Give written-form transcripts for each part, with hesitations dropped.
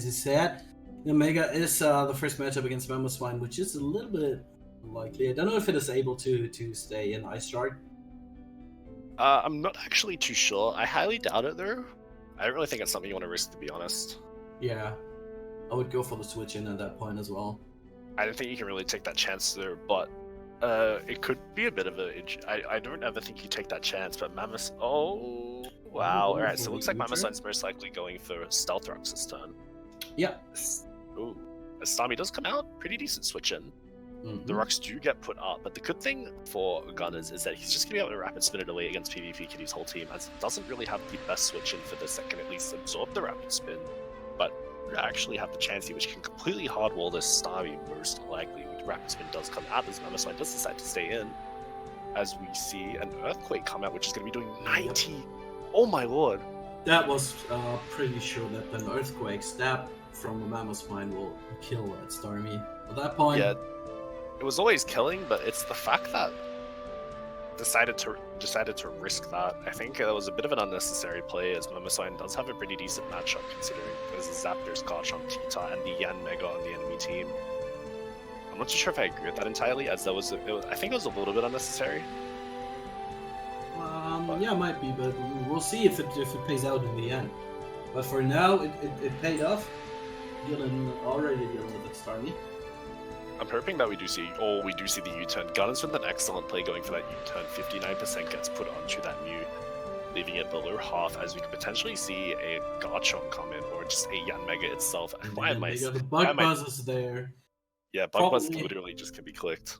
as you said, Omega is the first matchup against Mamoswine, which is a little bit likely. I don't know if it is able to stay in Ice Shard. I'm not actually too sure. I highly doubt it though. I don't really think it's something you want to risk, to be honest. Yeah, I would go for the switch in at that point as well. I don't think you can really take that chance there, but it could be a bit of a. I don't ever think you take that chance, but Mammoth. Oh wow! All right, so it looks like Mamoswine's most likely going for Stealth Rocks this turn. Yeah. Ooh, Stami does come out pretty decent switch in. The rocks do get put up, but the good thing for Gunners is that he's just going to be able to rapid spin it away against Pvpkitty's whole team, as it doesn't really have the best switch in for this that can at least absorb the rapid spin, but actually have the Chansey, which can completely hardwall this Stami most likely. When rapid spin does come out, this Mamoswine does decide to stay in, as we see an Earthquake come out, which is going to be doing 90. Oh my lord! That was pretty sure that an Earthquake stab from a Mamoswine will kill that Starmie. At that point, yeah. It was always killing, but it's the fact that decided to risk that. I think it was a bit of an unnecessary play, as Mamoswine does have a pretty decent matchup considering there's a Zapdos, Garchomp, Tita, and the Yan Mega on the enemy team. I'm not too sure if I agree with that entirely, as I think it was a little bit unnecessary. Yeah, it might be, but we'll see if it pays out in the end. But for now, it paid off. Already dealing with it, Starmie. I'm hoping that we do see the U-turn. Gunners with an excellent play going for that U-turn. 59% gets put onto that Mew, leaving it below half, as we could potentially see a Garchomp come in, or just a Yan Mega itself. And the Bug Buzz is there. Yeah, Bug Buzz literally just can be clicked.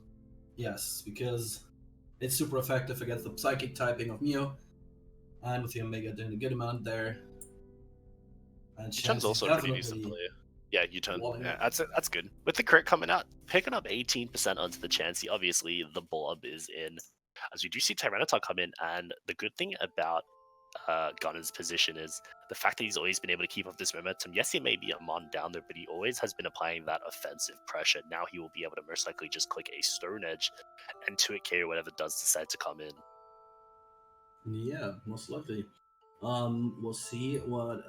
Yes, because it's super effective against the Psychic typing of Mew, and with the Omega doing a good amount there. And U-turn's also a pretty decent play. Yeah, U-turn. Yeah, that's good. With the crit coming out, picking up 18% onto the Chansey, obviously the blob is in. As we do see Tyranitar come in, and the good thing about Gunner's position is the fact that he's always been able to keep up this momentum. Yes, he may be a Mon down there, but he always has been applying that offensive pressure. Now he will be able to most likely just click a Stone Edge and 2-hit KO whatever does decide to come in. Yeah, most likely. We'll see what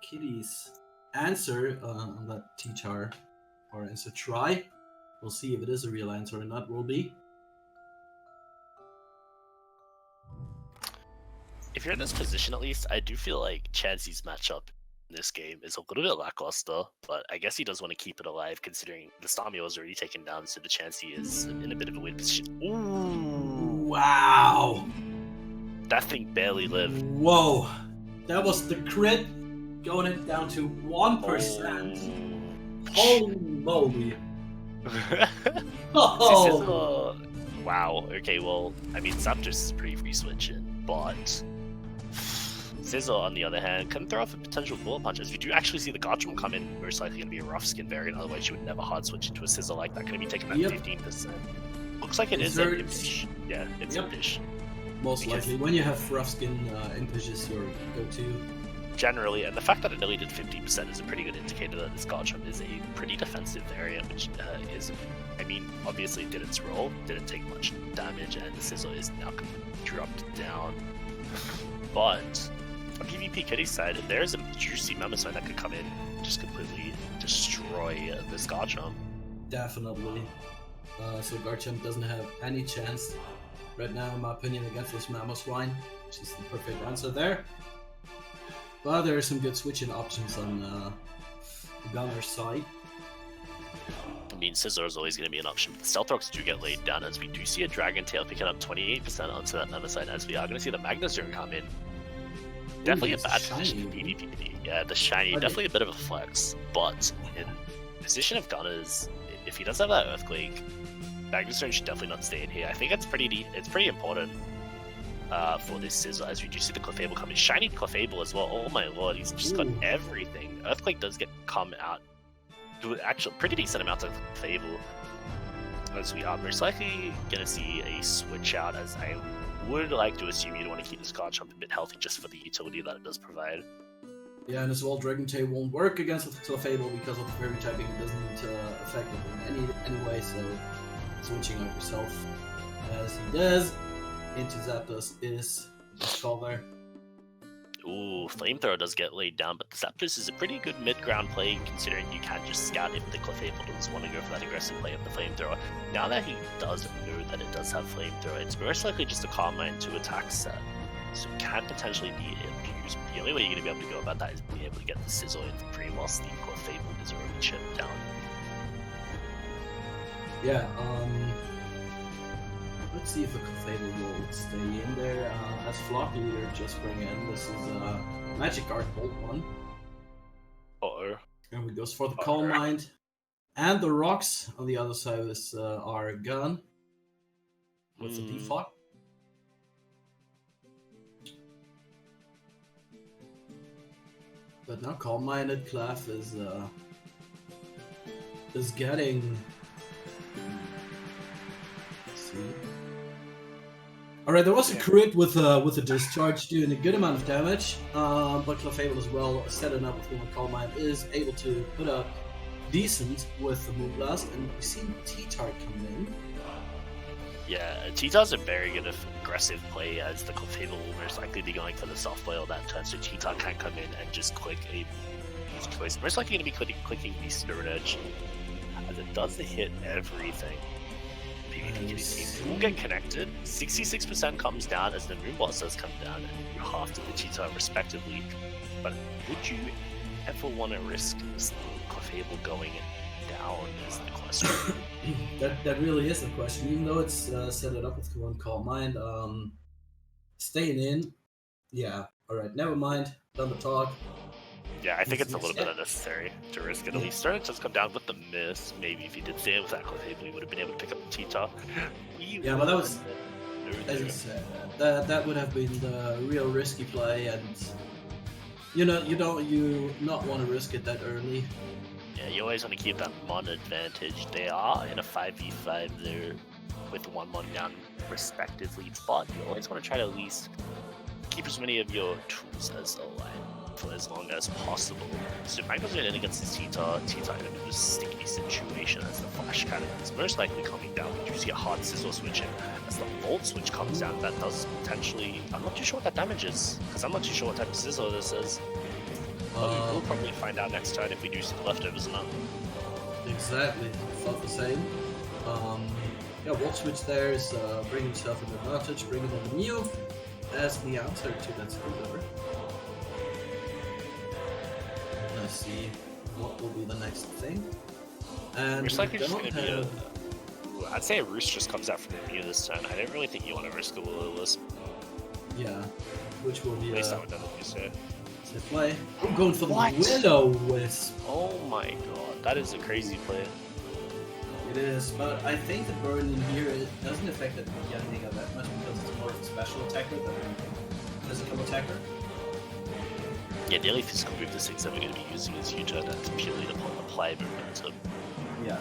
Kitty's answer on that T-char or answer try. We'll see if it is a real answer or not. Will be. If you're in this position, at least, I do feel like Chansey's matchup in this game is a little bit lackluster, but I guess he does want to keep it alive considering the Starmie was already taken down, so the Chansey is in a bit of a weird position. Ooh! Wow! That thing barely lived. Whoa! That was the crit going it down to 1%. Holy moly! Oh! Wow, okay, well, I mean, Zapdos is pretty free switching, but Sizzle, on the other hand, can throw off a potential bullet punch, as we do actually see the Garchomp come in, most likely going to be a rough skin variant, otherwise you would never hard switch into a Sizzle like that. Going to be taking that 15%. Looks like it is an Impish. Yeah, it's Impish. Most likely. When you have rough skin, Impish is your go-to. Generally, and the fact that it only did 50% is a pretty good indicator that this Garchomp is a pretty defensive variant, which is, I mean, obviously did its role, didn't take much damage, and the Sizzle is now dropped down. But on Pvpkitty's side, there's a juicy Mamoswine that could come in, just completely destroy this Garchomp. Definitely. So Garchomp doesn't have any chance right now, in my opinion, against this Mamoswine, which is the perfect answer there. But there are some good switching options on the Gunner's side. I mean, Scizor is always going to be an option, but the Stealth Rocks do get laid down, as we do see a Dragon Tail picking up 28% onto that Mamoswine, as we are going to see the Magnezone come in. Definitely a bad position for Pvpkitty. Yeah, the shiny, definitely a bit of a flex, but in position of Gunners, if he does have that Earthquake, Magnezone should definitely not stay in here. I think it's pretty important for this Scizor, as we do see the Clefable coming. Shiny Clefable as well. Oh my lord, he's just got everything. Earthquake does come out to actually pretty decent amount of Clefable, as we are most likely going to see a switch out, as I would like to assume you'd want to keep this Garchomp a bit healthy just for the utility that it does provide. Yeah, and as well, Dragon Tail won't work against Clefable because of the fairy typing. It doesn't affect it in any way, so switching out yourself as he does into Zapdos is the call there. Ooh, Flamethrower does get laid down, but the Zapdos is a pretty good mid-ground play considering you can't just scout if the Clefable doesn't want to go for that aggressive play of the Flamethrower. Now that he does know that it does have Flamethrower, it's most likely just a Calm Mind to attack set. So it can potentially be abused. The only way you're going to be able to go about that is being able to get the Sizzle in for pre whilst the Clefable is already chipped down. Yeah, let's see if the Clefable will stay in there. As Flock Leader just bring in, this is Magic Guard Bolt 1. Uh-oh. And we goes for the Calm Mind. And the rocks on the other side of this are gun. With the defog. But now Calm-Minded Clef is getting. Let's see. All right, there was a crit with a discharge doing a good amount of damage, but Clefable as well, setting up with one Calm-Mind, is able to put up decent with the Moonblast, and we've seen T-Tart coming in. Yeah, T-Tar's a very good aggressive play as the Clefable will most likely be going for the soft boil that turn, so T-Tar can come in and just click a choice. Most likely going to be clicking the Stone Edge, as it does hit everything. Pvpkitty team will get connected. 66% comes down as the Moonblast does come down, and you half to the T-Tar respectively. But would you ever want to risk Clefable going down is the question. that really is the question. Even though it's set it up with one Calm Mind, staying in. Yeah. All right. Never mind. Done the talk. Yeah, I think it's a little bit unnecessary to risk it. At least Stern does come down with the miss. Maybe if he did stay with that Clefable, he would have been able to pick up the T-Top. Yeah, but that was, as I said, that would have been the real risky play, and you not want to risk it that early. Yeah, you always want to keep that Mon advantage. They are in a 5v5 there with 1-1 down respectively, but you always want to try to at least keep as many of your tools as alive for as long as possible. So if Michael's going in against the T-Tar in a sticky situation as the Flash Cannon is most likely coming down. We do see a hard Sizzle switch in. As the Volt switch comes down, that does potentially... I'm not too sure what that damage is, because I'm not too sure what type of Sizzle this is. But we'll probably find out next turn if we do see the leftovers or not. Exactly, thought the same. Yeah, Volt switch there is bringing himself an advantage, bringing in the Mew as the answer to that screwdriver. Let's see what will be the next thing. And most likely just going to be a... I'd say a Roost just comes out from the Mew this turn. I didn't really think you want to risk a Will-O-Wisp. Yeah, which will be at least I would definitely say. Play. I'm going for the Will-O-Wisp. Oh my god, that is a crazy play. It is, but I think the burn in here it doesn't affect the Yanniga that much because it's more of a special attacker than a physical attacker. Yeah, the only physical move this thing's ever going to be using is U-turn, that's purely to apply momentum. Yeah.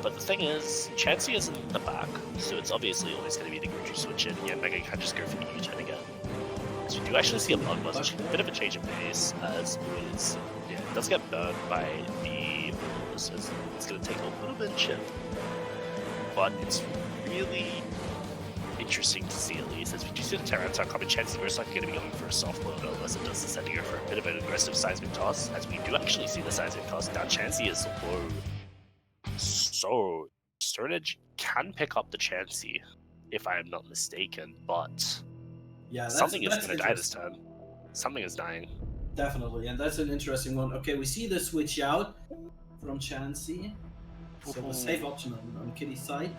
But the thing is, Chansey is in the back, so it's obviously always going to be the Groudry switch in. Yeah, Mega can just go for the U-turn again. So you do actually see a Bloodlust, a bit of a change of pace, as is, yeah, it does get burned by the so it's going to take a little bit of chip. But it's really interesting to see at least, as we do see the Tyranitar coming, Chansey most likely going to be going for a soft load unless it does decide to go for a bit of an aggressive seismic toss, as we do actually see the seismic toss. Now Chansey is low, so Sternage can pick up the Chansey, if I am not mistaken, but... Yeah, something is going to die this time. Something is dying. Definitely, and that's an interesting one. Okay, we see the switch out from Chansey. So a safe option on Kitty's side.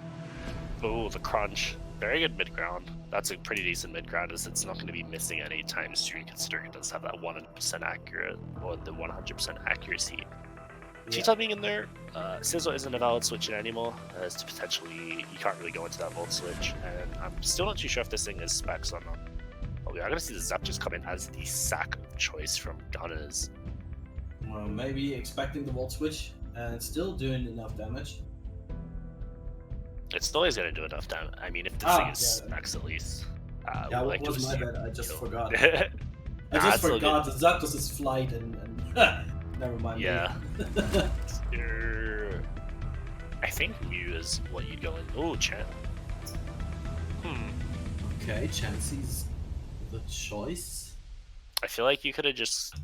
Oh, the crunch. Very good mid-ground. That's a pretty decent mid-ground, as it's not going to be missing any time soon, considering it does have that 100% accurate, or the 100% accuracy. Yeah. T-Top being in there, Sizzle isn't a valid switch in anymore, as to potentially, you can't really go into that Volt switch, and I'm still not too sure if this thing is specs or not. But we are going to see the Zap just come in as the sack of choice from Gunners. Well, maybe expecting the Volt switch, and still doing enough damage. It still is going to do enough damage. I mean, if this thing is specs at least. Yeah, like what was my bad? I just forgot. I just forgot the Zapdos is flight and never mind. Yeah. I think Mew is what you'd go in. Oh, Chan. Okay, Chansey's the choice. I feel like you could have just.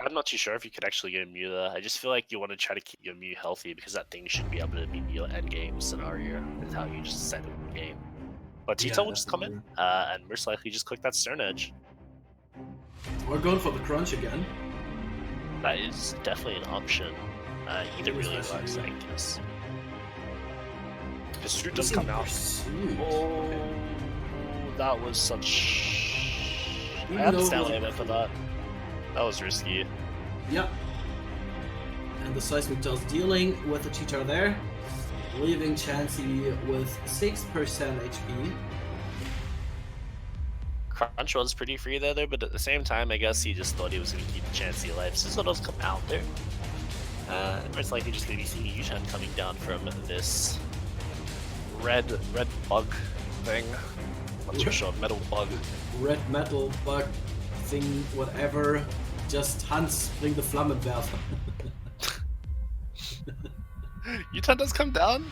I'm not too sure if you could actually get a Mew there. I just feel like you want to try to keep your Mew healthy because that thing should be able to meet your end game scenario with how you just set the game. But Tito will just come in and most likely just click that Stone Edge. We're going for the crunch again. That is definitely an option. Either really likes, I guess. The suit does come out. Oh, that was such. I understand why I went for that. That was risky. Yep. And the Seismic does dealing with the cheater there, leaving Chansey with 6% HP. Crunch was pretty free there though, but at the same time, I guess he just thought he was going to keep Chansey alive. So does come out there. Most likely just going to be seeing U-turn coming down from this red bug thing. I'm not too sure, metal bug. Red metal bug thing, whatever. Just Hans, bring the Flammenwerfer. U-turn does come down.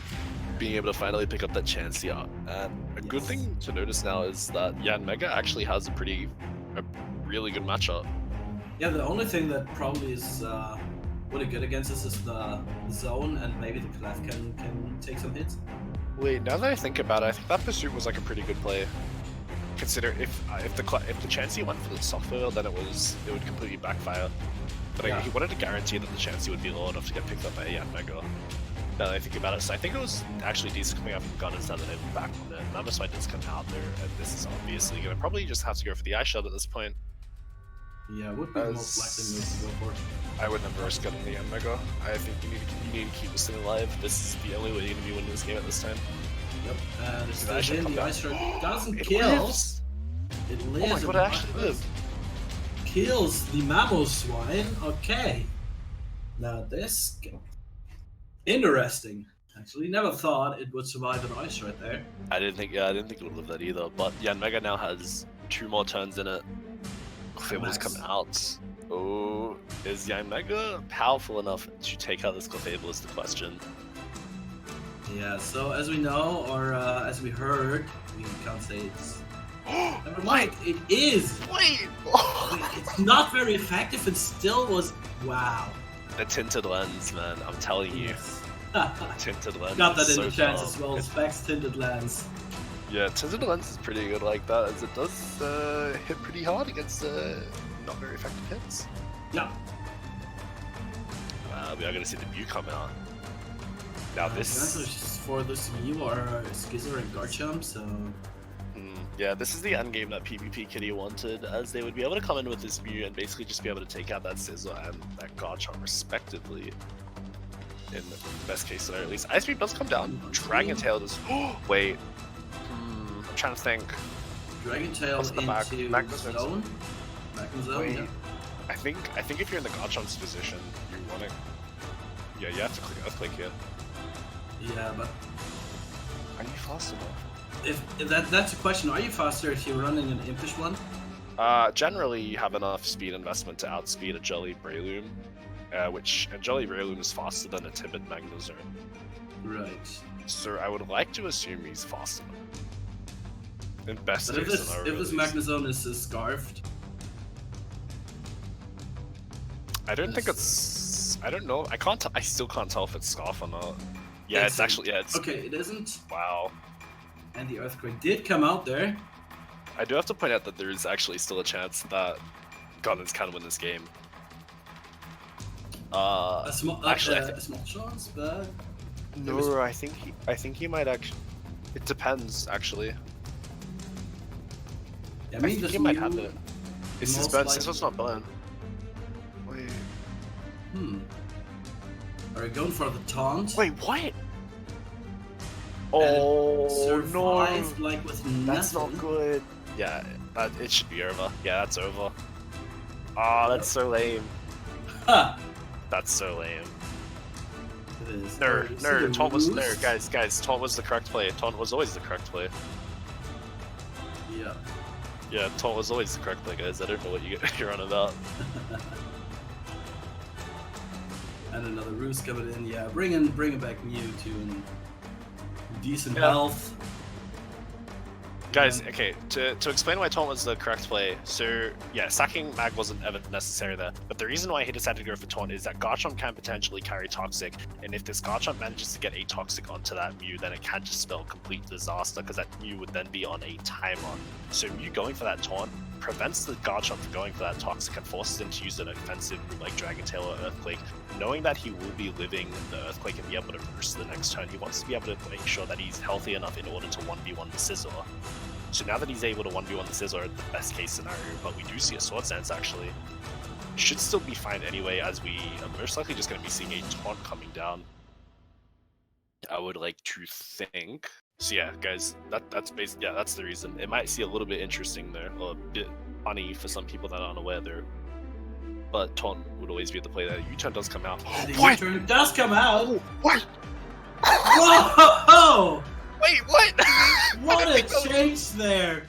Being able to finally pick up that chance, yeah. And a good thing to notice now is that Yanmega actually has a really good matchup. Yeah, the only thing that probably is really good against us is the zone, and maybe the Clef can take some hits. Wait, now that I think about it, I think that pursuit was like a pretty good play. Consider if the Chansey went for the software, then it would completely backfire. But he wanted to guarantee that the Chansey would be low enough to get picked up by Yanmega. Now that I think about it, so I think it was actually decent coming out from gun instead of him back on it. Now this fight does come out there, and this is obviously gonna probably just have to go for the eye shot at this point. Yeah, would be the most likely move to go for. I would never risk getting the Yanmega. I think you need to keep this thing alive. This is the only way you're gonna be winning this game at this time. Yep, and it's the ice shot doesn't it kill. Lives. It lives. Oh my god, it actually lived. Kills the Mamoswine. Okay. Now this interesting. Actually, never thought it would survive an ice right there. I didn't think it would live that either. But Yanmega now has 2 more turns in it. Clefable's coming out. Oh, is Yanmega powerful enough to take out this Clefable is the question. Yeah, so as we know, or as we heard, we can't say it's... Never mind, it is! Wait! It's not very effective, it still was... Wow. The tinted lens, man, I'm telling you. Yes. Tinted lens. Got that in so the chance strong. as well, Specs tinted lens. Yeah, tinted lens is pretty good like that, as it does hit pretty hard against not very effective hits. Yeah. We are going to see the Mew come out. Now this... for this Mew are Skizzer and Garchomp, so... Yeah, this is the end game that Pvpkitty wanted, as they would be able to come in with this Mew and basically just be able to take out that Scizor and that Garchomp respectively. In the best case scenario, at least. Ice Beam does come down. Dragon Tail does... wait. I'm trying to think. Dragon Tail into Zone? Magma Zone, wait. yeah. I think if you're in the Garchomp's position, you want to... Yeah, you have to click Earthquake here. Yeah, but... Are you fast enough? If that's a question, are you faster if you're running an Impish one? Generally, you have enough speed investment to outspeed a Jelly Breloom, which a Jelly Breloom is faster than a timid Magnezone. Right. So I would like to assume he's faster. In best but case scenario. If this Magnezone is scarfed... I don't think it's... I don't know. I still can't tell if it's Scarf or not. Yeah, it's actually... Yeah, it's... Okay, it isn't. Wow. And the Earthquake did come out there. I do have to point out that there is actually still a chance that Gunnins can win this game. A small chance, but... No, I think he might actually... It depends, actually. Yeah, I think he might have it. Is his burn? Scizor's not burn. Wait. Are we going for the taunt? Wait, what? Oh no! Like with nothing. That's not good. Yeah, it should be over. Yeah, that's over. Oh, that's so lame. Ha! That's so lame. It is. No, taunt was no, guys, taunt was the correct play. Taunt was always the correct play. Yeah. Yeah, taunt was always the correct play, guys. I don't know what you're on about. And another Roost coming in. Yeah, bringing back Mewtwo and decent health. Guys, okay, to explain why Taunt was the correct play, so yeah, sacking Mag wasn't ever necessary there, but the reason why he decided to go for Taunt is that Garchomp can potentially carry Toxic, and if this Garchomp manages to get a Toxic onto that Mew, then it can just spell complete disaster, because that Mew would then be on a timer. So Mew going for that Taunt prevents the Garchomp from going for that Toxic and forces him to use an offensive move like Dragon Tail or Earthquake. Knowing that he will be living the Earthquake and be able to burst the next turn, he wants to be able to make sure that he's healthy enough in order to 1v1 the Scizor. So now that he's able to 1v1 the Scizor, the best case scenario, but we do see a Swords Dance actually, should still be fine anyway, as we are most likely just going to be seeing a Taunt coming down. I would like to think. So yeah, guys, that's basically, yeah, that's the reason. It might see a little bit interesting there, or a bit funny for some people that aren't aware there. But Taunt would always be the play that U-turn does come out. The U-turn does come out! What? Whoa! Wait, what? What a change there!